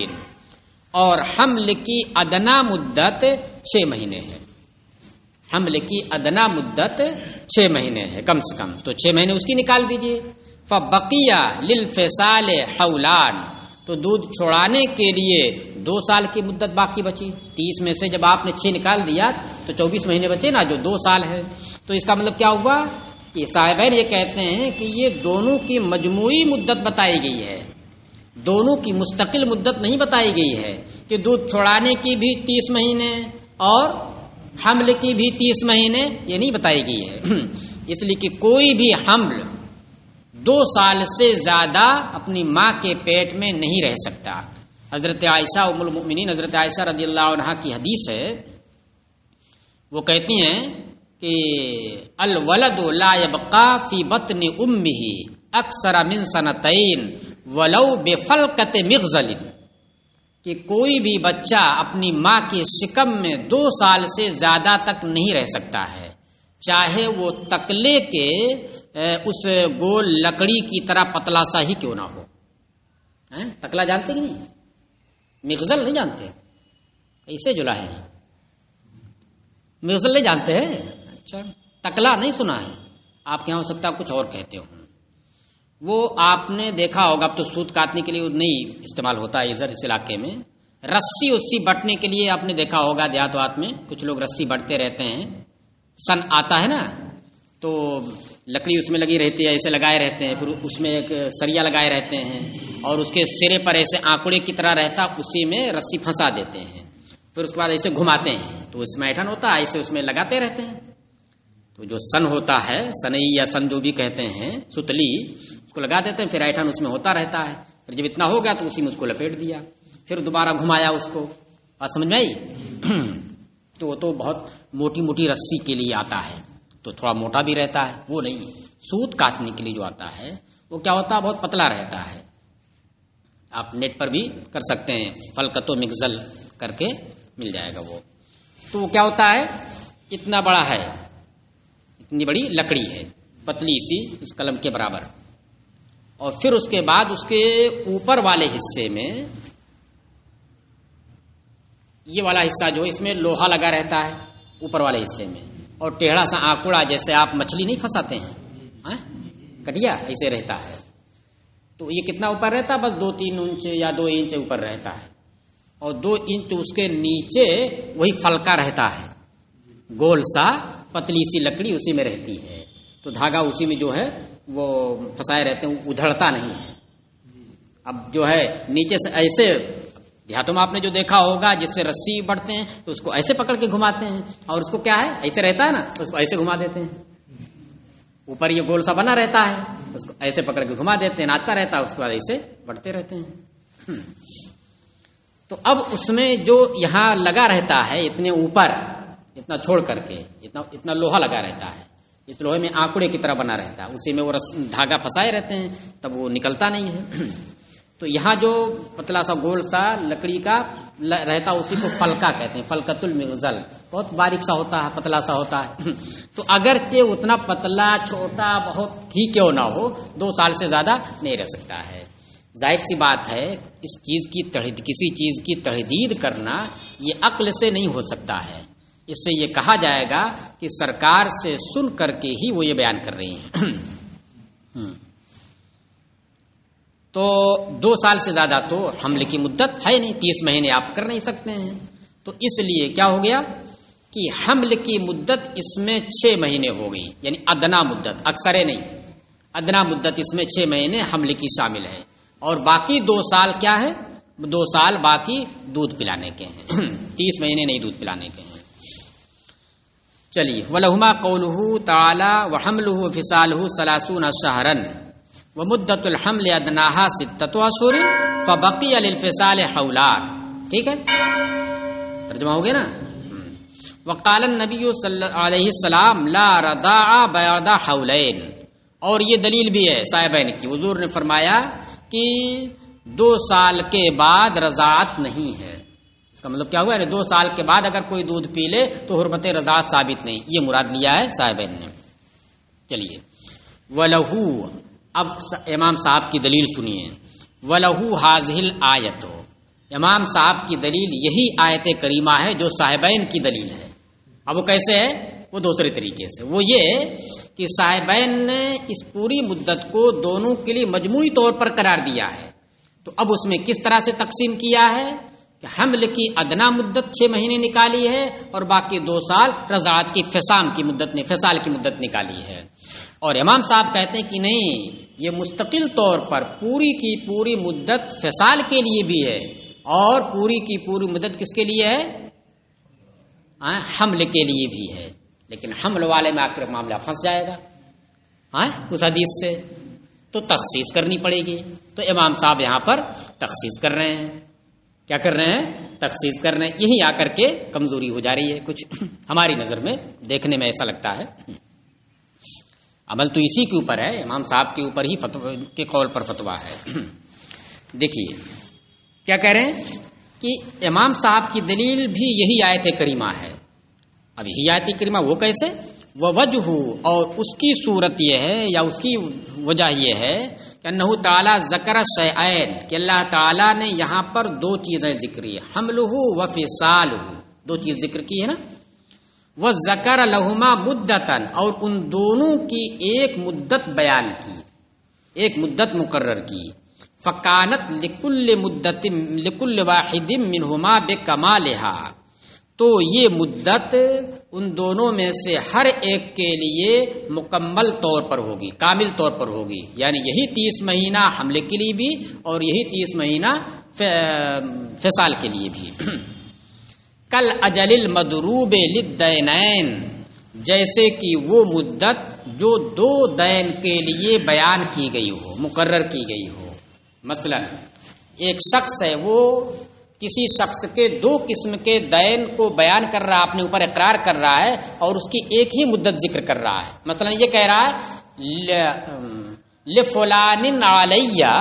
اور حمل کی ادنا مدت 6 مہینے ہے. حمل کی ادنا مدت 6 مہینے ہے کم سے کم، تو 6 مہینے اس کی نکال دیجئے. فبقیہ للفصال حولان، تو دودھ چھوڑانے کے لیے 2 سال کی مدت باقی بچی. 30 میں سے جب آپ نے 6 نکال دیا تو 24 مہینے بچے نا، جو 2 سال ہے. تو اس کا مطلب کیا ہوا کہ صاحبین یہ کہتے ہیں کہ یہ دونوں کی مجموعی مدت بتائی گئی ہے، دونوں کی مستقل مدت نہیں بتائی گئی ہے کہ دودھ چھوڑانے کی بھی 30 مہینے اور حمل کی بھی 30 مہینے، یہ نہیں بتائی گئی ہے. اس لیے کہ کوئی بھی حمل 2 سال سے زیادہ اپنی ماں کے پیٹ میں نہیں رہ سکتا. حضرت عائشہ ام المؤمنین حضرت عائشہ رضی اللہ عنہا کی حدیث ہے، وہ کہتی ہیں کہ الولد لا يبقى في بطن امه اکثر من 2 ولو بفلقۃ مغزل، کہ کوئی بھی بچہ اپنی ماں کے شکم میں 2 سال سے زیادہ تک نہیں رہ سکتا ہے، چاہے وہ تکلے کے اس گول لکڑی کی طرح پتلا سا ہی کیوں نہ ہو. تکلا جانتے کہ نہیں؟ مغزل نہیں جانتے؟ ایسے جلا ہے، مغزل نہیں جانتے ہیں؟ اچھا، تکلا نہیں سنا ہے آپ کے یہاں؟ ہو سکتا ہے کچھ اور کہتے ہو. وہ آپ نے دیکھا ہوگا، اب تو سوت کاٹنے کے لیے نہیں استعمال ہوتا ہے ادھر اس علاقے میں. رسی بٹنے کے لیے آپ نے دیکھا ہوگا دیہات میں کچھ لوگ رسی بٹتے رہتے ہیں. سن آتا ہے نا تو لکڑی اس میں لگی رہتی ہے، ایسے لگائے رہتے ہیں، پھر اس میں ایک سریا لگائے رہتے ہیں اور اس کے سرے پر ایسے آنکڑے کی طرح رہتا، اسی میں رسی پھنسا دیتے ہیں، پھر اس کے بعد ایسے گھماتے ہیں تو اس میں ایٹھن ہوتا ہے، ایسے اس میں لگاتے رہتے ہیں. تو جو سن ہوتا ہے، سنئی یا سن جو بھی کہتے ہیں، ستلی، اس کو لگا دیتے ہیں، پھر ایٹھن اس میں ہوتا رہتا ہے. پھر جب اتنا ہو گیا تو اسی میں اس کو لپیٹ دیا، پھر دوبارہ گھمایا اس کو. بات سمجھ میں آئی؟ تو وہ تو بہت موٹی موٹی رسی کے لیے آتا ہے، تو تھوڑا موٹا بھی رہتا ہے، وہ نہیں. سوت کاٹنے کے لیے جو آتا ہے وہ کیا ہوتا ہے؟ بہت پتلا رہتا ہے. آپ نیٹ پر بھی کر سکتے ہیں، فلقۃ و مغزل کر کے مل جائے گا وہ. تو وہ کیا ہوتا ہے؟ اتنا بڑا ہے، اتنی بڑی لکڑی ہے، پتلی سی، اس قلم کے برابر. اور پھر اس کے بعد اس کے اوپر والے حصے میں، یہ والا حصہ جو اس میں لوہا لگا رہتا ہے اوپر والے حصے میں، اور ٹیڑھا سا آنکڑا، جیسے آپ مچھلی نہیں پھنساتے ہیں کٹیا، ایسے رہتا ہے. تو یہ کتنا اوپر رہتا ہے؟ بس 2-3 انچ یا 2 انچ اوپر رہتا ہے، اور 2 انچ اس کے نیچے وہی فلکا رہتا ہے، گول سا پتلی سی لکڑی اسی میں رہتی ہے. تو دھاگا اسی میں جو ہے وہ پھنسائے رہتے ہیں، ادھڑتا نہیں ہے. اب جو ہے نیچے سے ایسے دیہاتوں میں آپ نے جو دیکھا ہوگا جس سے رسی بڑھتے ہیں تو اس کو ایسے پکڑ کے گھماتے ہیں، اور اس کو کیا ہے ایسے رہتا ہے نا تو اس کو ایسے گھما دیتے ہیں، اوپر یہ گول سا بنا رہتا ہے اس کو ایسے پکڑ کے گھما دیتے ہیں، ناچتا رہتا ہے، اس کے بعد ایسے بڑھتے رہتے ہیں۔ تو اب اس میں جو یہاں لگا رہتا ہے اتنے اوپر، اتنا چھوڑ کر کے اتنا لوہا لگا رہتا ہے، اس لوہے میں آنکڑے کی طرح بنا رہتا ہے، اسی میں وہ دھاگا پھنسائے رہتے ہیں، تب وہ نکلتا نہیں ہے۔ تو یہاں جو پتلا سا گول سا لکڑی کا رہتا اسی کو فلکا کہتے ہیں، فلکت المغزل، بہت باریک سا ہوتا ہے، پتلا سا ہوتا ہے۔ تو اگرچہ اتنا پتلا چھوٹا بہت ہی کیوں نہ ہو 2 سال سے زیادہ نہیں رہ سکتا ہے۔ ظاہر سی بات ہے اس چیز کی کسی چیز کی تردید کرنا یہ عقل سے نہیں ہو سکتا ہے، اس سے یہ کہا جائے گا کہ سرکار سے سن کر کے ہی وہ یہ بیان کر رہی ہیں۔ تو 2 سال سے زیادہ تو حمل کی مدت ہے نہیں، 30 مہینے آپ کر نہیں سکتے ہیں، تو اس لیے کیا ہو گیا کہ حمل کی مدت اس میں 6 مہینے ہو گئی، یعنی ادنا مدت، اکثر نہیں، ادنا مدت اس میں 6 مہینے حمل کی شامل ہے، اور باقی 2 سال کیا ہے، 2 سال باقی دودھ پلانے کے ہیں، 30 مہینے نہیں دودھ پلانے کے ہیں۔ چلیے، وَلَهُمَا قَوْلُهُ تَعَالَى وَحَمْلُهُ وَفِصَالُهُ 30 شهرا ومدت الحمل ادناها 6 اشہر فبقي للفصال حولان۔ ٹھیک ہے، ترجمہ ہو گیا نا۔ وقال النبی صلی اللہ علیہ السلام لا رضاع بعد حولین، اور یہ دلیل بھی ہے صاحبین کی، حضور نے فرمایا کہ 2 سال کے بعد رضاعت نہیں ہے۔ اس کا مطلب کیا ہوا ہے، 2 سال کے بعد اگر کوئی دودھ پی لے تو حرمت رضاعت ثابت نہیں، یہ مراد لیا ہے صاحبین نے۔ چلیے، وَلَهُ، اب امام صاحب کی دلیل سنیے، وَلَهُ هَذِهِ الْآيَةُ، امام صاحب کی دلیل یہی آیت کریمہ ہے جو صاحبین کی دلیل ہے۔ اب وہ کیسے ہے، وہ دوسرے طریقے سے، وہ یہ کہ صاحبین نے اس پوری مدت کو دونوں کے لیے مجموعی طور پر قرار دیا ہے، تو اب اس میں کس طرح سے تقسیم کیا ہے کہ حمل کی ادنا مدت 6 مہینے نکالی ہے اور باقی 2 سال رضاعت کی فصام کی مدت نے فصال کی مدت نکالی ہے۔ اور امام صاحب کہتے ہیں کہ نہیں، یہ مستقل طور پر پوری کی پوری مدت فصال کے لیے بھی ہے اور پوری کی پوری مدت کس کے لیے ہے، حمل کے لیے بھی ہے، لیکن حمل والے میں آ کر معاملہ پھنس جائے گا اس حدیث سے، تو تخصیص کرنی پڑے گی۔ تو امام صاحب یہاں پر تخصیص کر رہے ہیں، کیا کر رہے ہیں، تخصیص کر رہے ہیں۔ یہی آ کر کے کمزوری ہو جا رہی ہے کچھ ہماری نظر میں، دیکھنے میں ایسا لگتا ہے۔ عمل تو اسی کے اوپر ہے، امام صاحب کے اوپر ہی کے قول پر فتویٰ ہے۔ دیکھیے کیا کہہ رہے ہیں کہ امام صاحب کی دلیل بھی یہی آیت کریمہ ہے۔ اب یہی آیت کریمہ وہ کیسے، ووجہ، اور اس کی صورت یہ ہے یا اس کی وجہ یہ ہے کہ انہ تعالی ذکر شیئین، کہ اللہ تعالیٰ نے یہاں پر 2 چیزیں ذکر کی، حملہ و فصالہ، 2 چیز ذکر کی ہے نا، وذکر لہما مدتن، اور ان دونوں کی ایک مدت بیان کی، ایک مدت مقرر کی، فکانت لکل واحد منہما بکمالہا، تو یہ مدت ان دونوں میں سے ہر ایک کے لیے مکمل طور پر ہوگی، کامل طور پر ہوگی، یعنی یہی 30 مہینہ حملے کے لیے بھی اور یہی 30 مہینہ فصال کے لیے بھی۔ کل اجل المدروب للدینین، جیسے کہ وہ مدت جو 2 دین کے لیے بیان کی گئی ہو، مقرر کی گئی ہو۔ مثلا ایک شخص ہے، وہ کسی شخص کے 2 قسم کے دین کو بیان کر رہا ہے، اپنے اوپر اقرار کر رہا ہے اور اس کی ایک ہی مدت ذکر کر رہا ہے۔ مثلا یہ کہہ رہا ہے لفلان علیہ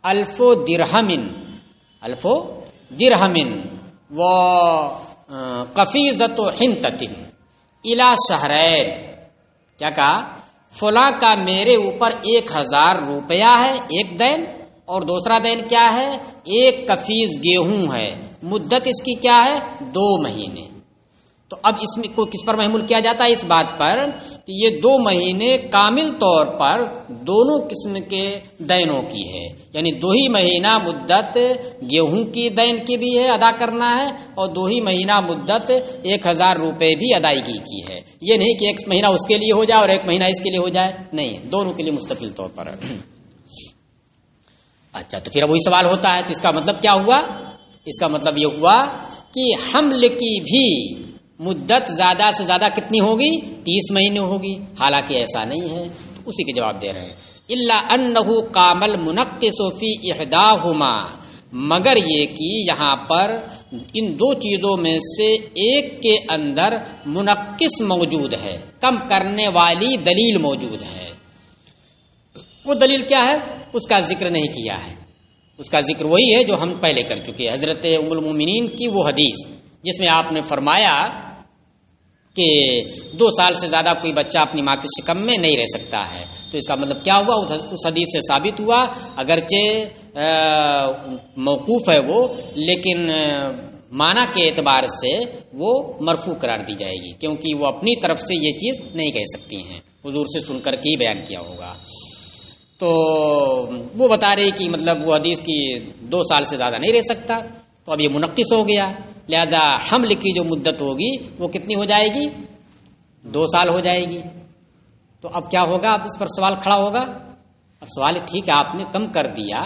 1000 درہم و قفیزۃ حنطۃ الی شہرین، کیا کہا، فلاں کا میرے اوپر 1000 روپیہ ہے ایک دین، اور دوسرا دین کیا ہے، 1 قفیز گیہوں ہے، مدت اس کی کیا ہے 2 مہینے۔ تو اب اس میں کو کس پر محمول کیا جاتا ہے؟ اس بات پر کہ یہ 2 مہینے کامل طور پر دونوں قسم کے دینوں کی ہے، یعنی 2 ہی مہینہ مدت گیہوں کی دین کی بھی ہے، ادا کرنا ہے، اور 2 ہی مہینہ مدت 1000 روپے بھی ادائیگی کی ہے۔ یہ نہیں کہ 1 مہینہ اس کے لیے ہو جائے اور 1 مہینہ اس کے لیے ہو جائے، نہیں، دونوں کے لیے مستقل طور پر۔ اچھا، تو پھر وہی سوال ہوتا ہے، تو اس کا مطلب کیا ہوا؟ اس کا مطلب یہ ہوا کہ حمل کی بھی مدت زیادہ سے زیادہ کتنی ہوگی؟ 30 مہینے ہوگی، حالانکہ ایسا نہیں ہے، تو اسی کے جواب دے رہے ہیں۔ الا انہ قام المنقص فی احداہما، مگر یہ کہ یہاں پر ان 2 چیزوں میں سے ایک کے اندر منقص موجود ہے، کم کرنے والی دلیل موجود ہے۔ وہ دلیل کیا ہے؟ اس کا ذکر نہیں کیا ہے، اس کا ذکر وہی ہے جو ہم پہلے کر چکے ہیں، حضرت ام المومنین کی وہ حدیث جس میں آپ نے فرمایا کہ 2 سال سے زیادہ کوئی بچہ اپنی ماں کے شکم میں نہیں رہ سکتا ہے۔ تو اس کا مطلب کیا ہوا؟ اس حدیث سے ثابت ہوا، اگرچہ موقوف ہے وہ، لیکن معنی کے اعتبار سے وہ مرفوع قرار دی جائے گی، کیونکہ وہ اپنی طرف سے یہ چیز نہیں کہہ سکتی ہیں، حضور سے سن کر کے ہی بیان کیا ہوگا۔ تو وہ بتا رہی کہ مطلب وہ حدیث کی 2 سال سے زیادہ نہیں رہ سکتا، تو اب یہ منقص ہو گیا، لہذا حمل کی جو مدت ہوگی وہ کتنی ہو جائے گی؟ 2 سال ہو جائے گی۔ تو اب کیا ہوگا؟ اب اس پر سوال کھڑا ہوگا۔ اب سوال ٹھیک ہے، آپ نے کم کر دیا،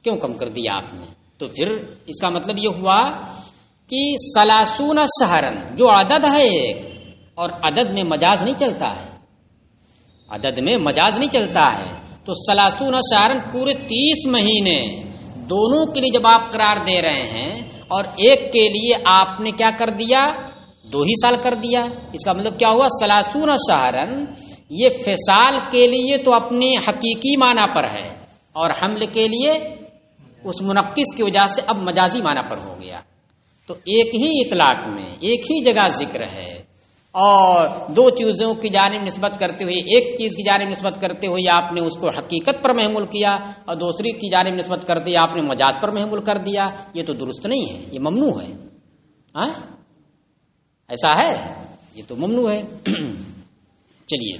کیوں کم کر دیا آپ نے؟ تو پھر اس کا مطلب یہ ہوا کہ 30 شہرن جو عدد ہے ایک، اور عدد میں مجاز نہیں چلتا ہے، عدد میں مجاز نہیں چلتا ہے، تو 30 شہرن پورے 30 مہینے دونوں کے لیے جب آپ قرار دے رہے ہیں، اور ایک کے لیے آپ نے کیا کر دیا؟ 2 ہی سال کر دیا۔ اس کا مطلب کیا ہوا؟ 30 شہرن یہ فصال کے لیے تو اپنے حقیقی معنی پر ہے، اور حمل کے لیے اس منقص کی وجہ سے اب مجازی معنی پر ہو گیا۔ تو ایک ہی اطلاق میں ایک ہی جگہ ذکر ہے، اور 2 چیزوں کی جانب نسبت کرتے ہوئے، ایک چیز کی جانب نسبت کرتے ہوئے آپ نے اس کو حقیقت پر محمول کیا، اور دوسری کی جانب نسبت کرتے ہوئے آپ نے مجاز پر محمول کر دیا۔ یہ تو درست نہیں ہے، یہ ممنوع ہے۔ ایسا ہے، یہ تو ممنوع ہے۔ چلیے،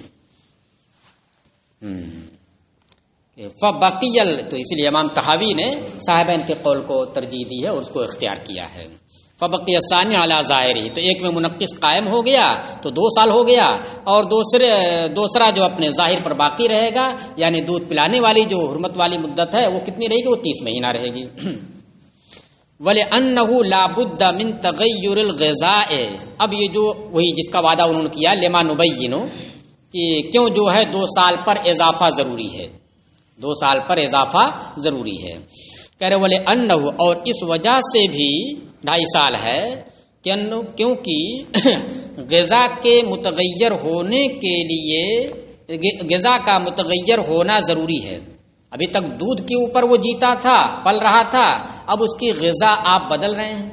فبقیل، تو اس لیے امام طحاوی نے صاحبین کے قول کو ترجیح دی ہے اور اس کو اختیار کیا ہے۔ فبقی الثانی علی ظاہری، تو ایک میں منقص قائم ہو گیا تو 2 سال ہو گیا، اور دوسرا جو اپنے ظاہر پر باقی رہے گا، یعنی دودھ پلانے والی جو حرمت والی مدت ہے وہ کتنی رہے گی؟ وہ 30 مہینہ رہے گی۔ وَلِأَنَّهُ لَا بُدَّ مِن تَغَيُّرِ الْغِذَاءِ، اب یہ جو وہی جس کا وعدہ انہوں نے کیا لما نبینو، کہ کیوں جو ہے 2 سال پر اضافہ ضروری ہے، 2 سال پر اضافہ ضروری ہے، کہہ رہے وَلِأَنَّهُ، اور اس وجہ سے بھی 2.5 سال ہے، کیونکہ غذا کے متغیر ہونے کے لیے غذا کا متغیر ہونا ضروری ہے۔ ابھی تک دودھ کے اوپر وہ جیتا تھا، پل رہا تھا، اب اس کی غذا آپ بدل رہے ہیں،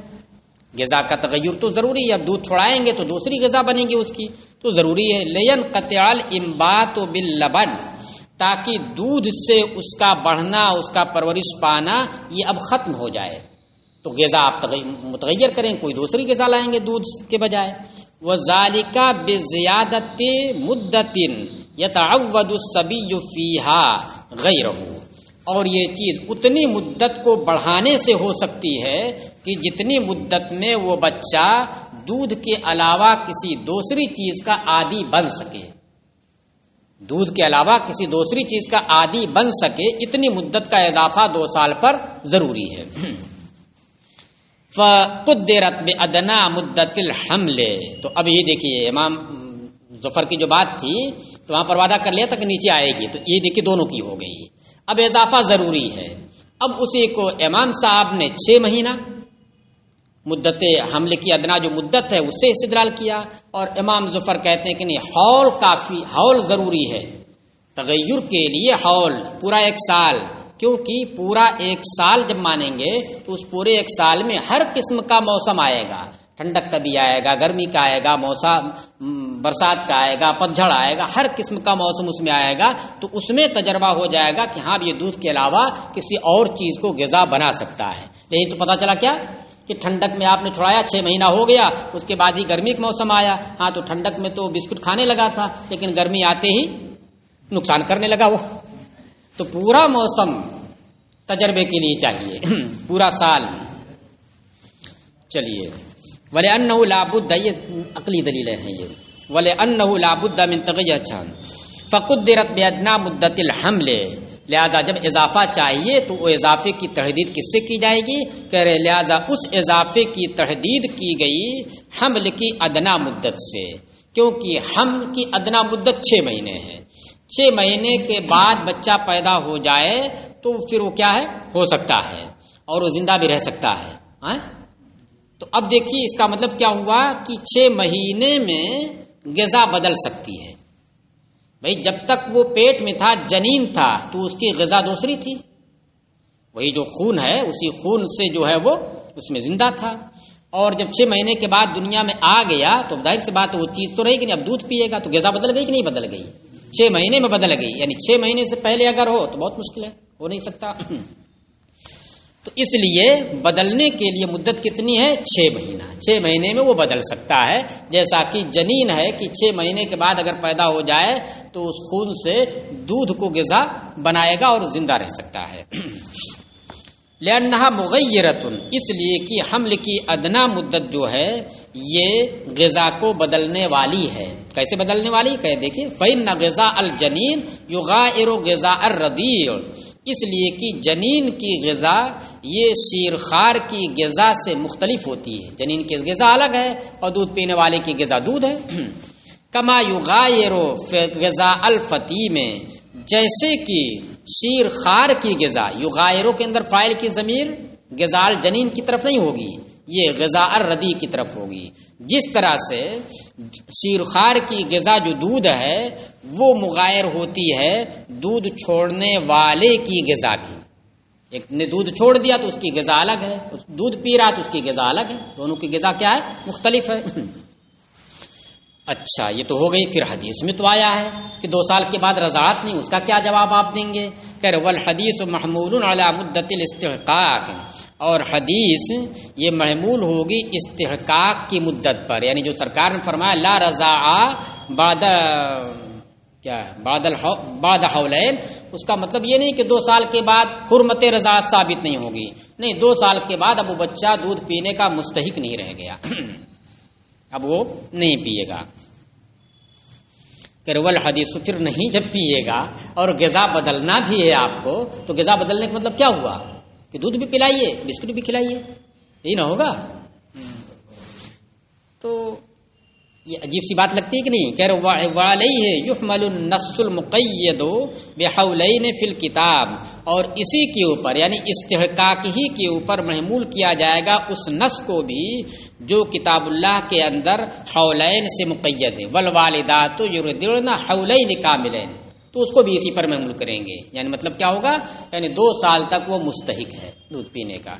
غذا کا تغیر تو ضروری ہے، اب دودھ چھوڑائیں گے تو دوسری غذا بنے گی اس کی، تو ضروری ہے۔ لینقطع الانبات باللبن، تاکہ دودھ سے اس کا بڑھنا، اس کا پرورش پانا یہ اب ختم ہو جائے، تو غذا آپ متغیر کریں، کوئی دوسری غذا لائیں گے دودھ کے بجائے۔ وَذَلِكَ بِزِيَادَةِ مُدَّةٍ يَتَعَوَّدُ الصَّبِيُّ فِيهَا غَيْرَهُ، اور یہ چیز اتنی مدت کو بڑھانے سے ہو سکتی ہے کہ جتنی مدت میں وہ بچہ دودھ کے علاوہ کسی دوسری چیز کا عادی بن سکے، دودھ کے علاوہ کسی دوسری چیز کا عادی بن سکے، اتنی مدت کا اضافہ 2 سال پر ضروری ہے۔ فَقُدِّرَتْ بِأَدْنَىٰ مُدَّةِ الْحَمْلِ، تو اب یہ دیکھیے امام ظفر کی جو بات تھی تو وہاں پر وعدہ کر لیا تھا کہ نیچے آئے گی، تو یہ دیکھیے دونوں کی ہو گئی، اب اضافہ ضروری ہے۔ اب اسی کو امام صاحب نے 6 مہینہ مدت حمل کی ادنا جو مدت ہے اس سے استدلال کیا، اور امام ظفر کہتے ہیں کہ نہیں، حول کافی، حول ضروری ہے تغیر کے لیے، حول پورا 1 سال، کیونکہ پورا 1 سال جب مانیں گے تو اس پورے 1 سال میں ہر قسم کا موسم آئے گا، ٹھنڈک کا بھی آئے گا، گرمی کا آئے گا، موسم برسات کا آئے گا، پتجھڑ آئے گا، ہر قسم کا موسم اس میں آئے گا، تو اس میں تجربہ ہو جائے گا کہ ہاں یہ دودھ کے علاوہ کسی اور چیز کو غذا بنا سکتا ہے۔ لیکن تو پتہ چلا کیا کہ ٹھنڈک میں آپ نے چھڑایا 6 مہینہ ہو گیا، اس کے بعد ہی گرمی کا موسم آیا، ہاں تو ٹھنڈک میں تو بسکٹ کھانے لگا تھا، لیکن گرمی آتے ہی نقصان کرنے لگا وہ. تو پورا موسم تجربے کے لیے چاہیے، پورا سال. چلیے وَلِأَنَّهُ لَا بُدَّ، یہ عقلی دلیلیں ہیں یہ. وَلِأَنَّهُ لَا بُدَّ مِن تَغَيُّرٍ فَقُدِّرَتْ بِأَدْنَىٰ مُدَّةِ الْحَمْلِ، لہذا جب اضافہ چاہیے تو وہ اضافے کی تحدید کس سے کی جائے گی؟ کہہ رہے لہذا اس اضافے کی تحدید کی گئی حمل کی ادنا مدت سے، کیونکہ حمل کی ادنا مدت 6 مہینے ہے. 6 مہینے کے بعد بچہ پیدا ہو جائے تو پھر وہ کیا ہے، ہو سکتا ہے اور وہ زندہ بھی رہ سکتا ہے. تو اب دیکھیے اس کا مطلب کیا ہوا کہ 6 مہینے میں غذا بدل سکتی ہے. بھئی جب تک وہ پیٹ میں تھا، جنین تھا، تو اس کی غذا دوسری تھی، وہی جو خون ہے اسی خون سے جو ہے وہ اس میں زندہ تھا. اور جب 6 مہینے کے بعد دنیا میں آ گیا تو ظاہر سی بات وہ چیز تو رہے گی نہیں، اب دودھ پیے گا تو غذا بدل گئی کہ نہیں بدل گئی؟ 6 مہینے میں بدل گئی، یعنی 6 مہینے سے پہلے اگر ہو تو بہت مشکل ہے، ہو نہیں سکتا. تو اس لیے بدلنے کے لیے مدت کتنی ہے؟ 6 مہینہ. 6 مہینے میں وہ بدل سکتا ہے، جیسا کہ جنین ہے کہ 6 مہینے کے بعد اگر پیدا ہو جائے تو اس خون سے دودھ کو غذا بنائے گا اور زندہ رہ سکتا ہے. لأنها مغیرۃ، اس لیے کہ حمل کی ادنا مدت جو ہے یہ غذا کو بدلنے والی ہے. کیسے بدلنے والی؟ کہ دیکھیں فإن غذاء الجنین یغیر غذاء الرضیع، اس لیے کہ جنین کی غذا یہ شیرخوار کی غذا سے مختلف ہوتی ہے. جنین کی غذا الگ ہے اور دودھ پینے والے کی غذا دودھ ہے. کما یغیر غذاء الفطیم، جیسے کہ شیرخوار کی غذا، یغایرو کے اندر فاعل کی ضمیر غذاء الجنین کی طرف نہیں ہوگی، یہ غذاء الرضیع کی طرف ہوگی. جس طرح سے شیرخوار کی غذا جو دودھ ہے وہ مغایر ہوتی ہے دودھ چھوڑنے والے کی غذا کی. ایک نے دودھ چھوڑ دیا تو اس کی غذا الگ ہے، دودھ پی رہا تو اس کی غذا الگ ہے، دونوں کی غذا کیا ہے؟ مختلف ہے. اچھا یہ تو ہو گئی. پھر حدیث میں تو آیا ہے کہ 2 سال کے بعد رضاعت نہیں، اس کا کیا جواب آپ دیں گے؟ کہ والحدیث محمول علی مدت الاستحقاق، اور حدیث یہ محمول ہوگی استحقاق کی مدت پر، یعنی جو سرکار نے فرمایا لا رضاع بعد حولین، اس کا مطلب یہ نہیں کہ 2 سال کے بعد حرمت رضاعت ثابت نہیں ہوگی، نہیں، 2 سال کے بعد اب وہ بچہ دودھ پینے کا مستحق نہیں رہ گیا، اب وہ نہیں پیے گا. کہ والحدیث، پھر نہیں جب پیے گا اور غذا بدلنا بھی ہے آپ کو، تو غذا بدلنے کا مطلب کیا ہوا کہ دودھ بھی پلائیے، بسکٹ بھی کھلائیے، یہی نہ ہوگا. تو یہ عجیب سی بات لگتی ہے کہ نہیں؟ کہہ رہے وعلیہ یحمل النص المقید بحولین فی الکتاب، اور اسی کے اوپر یعنی استحقاق ہی کے اوپر محمول کیا جائے گا اس نص کو بھی جو کتاب اللہ کے اندر حولین سے مقید ہے. والوالدات یرضعن حولین کاملین، تو اس کو بھی اسی پر محمول کریں گے. یعنی مطلب کیا ہوگا؟ یعنی 2 سال تک وہ مستحق ہے دودھ پینے کا.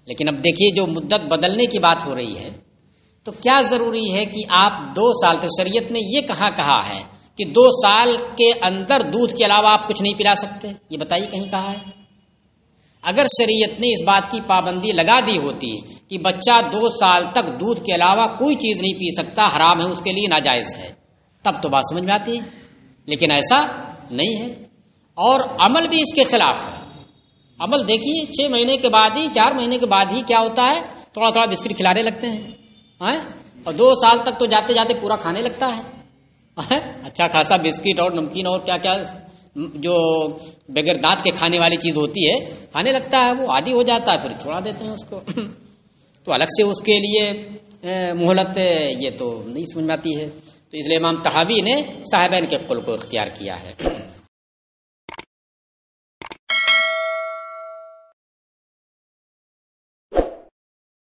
لیکن اب دیکھیے جو مدت بدلنے کی بات ہو رہی ہے تو کیا ضروری ہے کہ آپ 2 سال تک، شریعت نے یہ کہا ہے کہ 2 سال کے اندر دودھ کے علاوہ آپ کچھ نہیں پلا سکتے؟ یہ بتائیے کہیں کہا ہے؟ اگر شریعت نے اس بات کی پابندی لگا دی ہوتی کہ بچہ 2 سال تک دودھ کے علاوہ کوئی چیز نہیں پی سکتا، حرام ہے اس کے لیے، ناجائز ہے، تب تو بات سمجھ میں آتی ہے. لیکن ایسا نہیں ہے اور عمل بھی اس کے خلاف ہے. عمل دیکھیے 6 مہینے کے بعد ہی، 4 مہینے کے بعد ہی کیا ہوتا ہے؟ تھوڑا تھوڑا بسکٹ کھلانے لگتے ہیں، اور 2 سال تک تو جاتے جاتے پورا کھانے لگتا ہے. اچھا خاصا بسکٹ اور نمکین اور کیا کیا جو بغیر دانت کے کھانے والی چیز ہوتی ہے کھانے لگتا ہے، وہ عادی ہو جاتا ہے، پھر چھوڑا دیتے ہیں اس کو. تو الگ سے اس کے لیے مہلت یہ تو نہیں سمجھ میں آتی ہے. تو اس لیے امام طحاوی نے صاحبین کے قول کو اختیار کیا ہے.